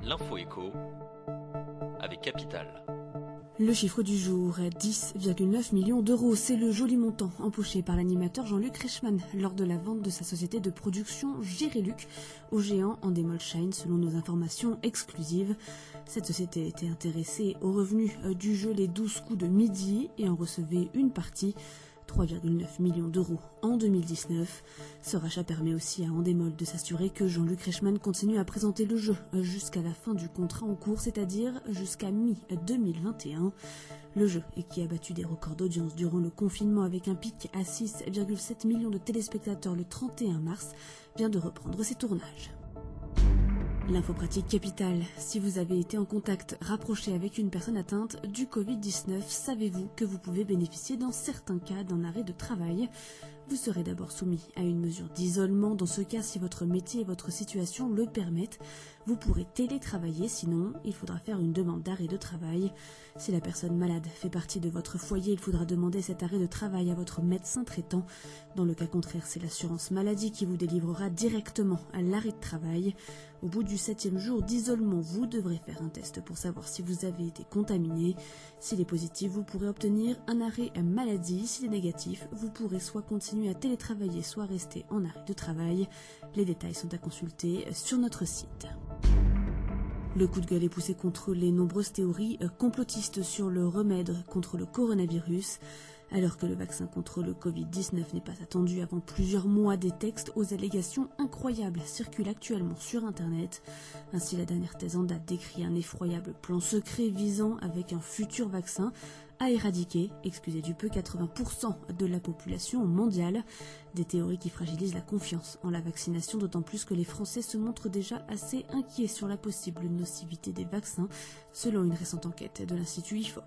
L'info écho avec Capital. Le chiffre du jour est 10,9 millions d'euros. C'est le joli montant empoché par l'animateur Jean-Luc Reichmann lors de la vente de sa société de production Géréluc au géant Endemol Shine, selon nos informations exclusives. Cette société était intéressée aux revenus du jeu Les 12 coups de midi et en recevait une partie, 3,9 millions d'euros en 2019. Ce rachat permet aussi à Endemol de s'assurer que Jean-Luc Reichmann continue à présenter le jeu jusqu'à la fin du contrat en cours, c'est-à-dire jusqu'à mi-2021. Le jeu, et qui a battu des records d'audience durant le confinement avec un pic à 6,7 millions de téléspectateurs le 31 mars, vient de reprendre ses tournages. L'info pratique Capital. Si vous avez été en contact rapproché avec une personne atteinte du Covid-19, savez-vous que vous pouvez bénéficier dans certains cas d'un arrêt de travail ? Vous serez d'abord soumis à une mesure d'isolement. Dans ce cas, si votre métier et votre situation le permettent, vous pourrez télétravailler. Sinon, il faudra faire une demande d'arrêt de travail. Si la personne malade fait partie de votre foyer, il faudra demander cet arrêt de travail à votre médecin traitant. Dans le cas contraire, c'est l'assurance maladie qui vous délivrera directement à l'arrêt de travail. Au bout du 7e jour d'isolement, vous devrez faire un test pour savoir si vous avez été contaminé. S'il est positif, vous pourrez obtenir un arrêt maladie. S'il est négatif, vous pourrez soit continuer à télétravailler, soit rester en arrêt de travail. Les détails sont à consulter sur notre site. Le coup de gueule est poussé contre les nombreuses théories complotistes sur le remède contre le coronavirus. Alors que le vaccin contre le Covid-19 n'est pas attendu avant plusieurs mois, des textes aux allégations incroyables circulent actuellement sur Internet. Ainsi, la dernière thèse en date décrit un effroyable plan secret visant, avec un futur vaccin, à éradiquer, excusez du peu, 80% de la population mondiale. Des théories qui fragilisent la confiance en la vaccination, d'autant plus que les Français se montrent déjà assez inquiets sur la possible nocivité des vaccins, selon une récente enquête de l'Institut IFOP.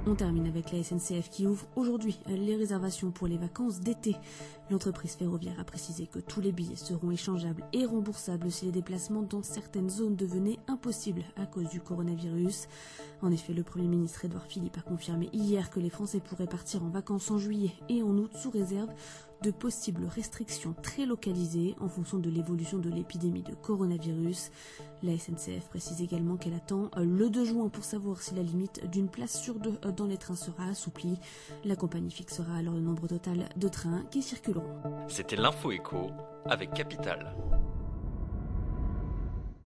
On termine avec la SNCF qui ouvre aujourd'hui les réservations pour les vacances d'été. L'entreprise ferroviaire a précisé que tous les billets seront échangeables et remboursables si les déplacements dans certaines zones devenaient impossibles à cause du coronavirus. En effet, le Premier ministre Édouard Philippe a confirmé hier que les Français pourraient partir en vacances en juillet et en août sous réserve de possibles restrictions très localisées en fonction de l'évolution de l'épidémie de coronavirus. La SNCF précise également qu'elle attend le 2 juin pour savoir si la limite d'une place sur 2 dans les trains sera assouplie. La compagnie fixera alors le nombre total de trains qui circuleront. C'était l'info écho avec Capital.